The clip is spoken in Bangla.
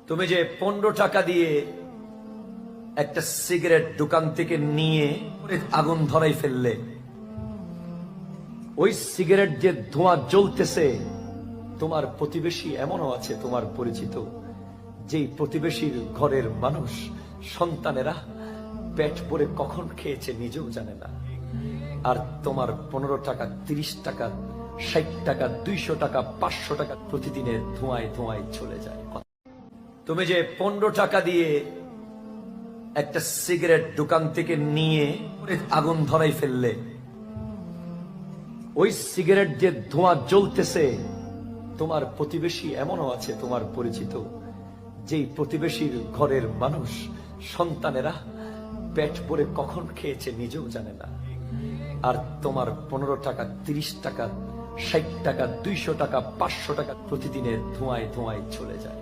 তুমি যে 15 টাকা দিয়ে একটা সিগারেট দোকান থেকে নিয়ে আগুন ধরাই ফেললে, ওই সিগারেট যে ধোঁয়া জ্বলতেছে, তোমার প্রতিবেশী এমনও আছে তোমার পরিচিত, যেই প্রতিবেশীর ঘরের মানুষ সন্তানেরা পেট ভরে কখন খেয়েছে নিজেও জানে না। আর তোমার 15 টাকা, 30 টাকা, 60 টাকা, 200 টাকা, 500 টাকা প্রতিদিনের ধোঁয়ায় ধোঁয়ায় চলে যায়। তুমি যে 15 টাকা দিয়ে একটা সিগারেট দোকান থেকে নিয়ে আগুন ধরাই ফেললে, ওই সিগারেট যে ধোঁয়া জ্বলতেছে, তোমার প্রতিবেশী এমনও আছে তোমার পরিচিত, যেই প্রতিবেশীর ঘরের মানুষ সন্তানেরা পেট ভরে কখন খেয়েছে নিজেও জানে না। আর তোমার 15 টাকা, 30 টাকা, 60 টাকা, 200 টাকা, 500 টাকা প্রতিদিনের ধোঁয়ায় ধোঁয়ায় চলে যায়।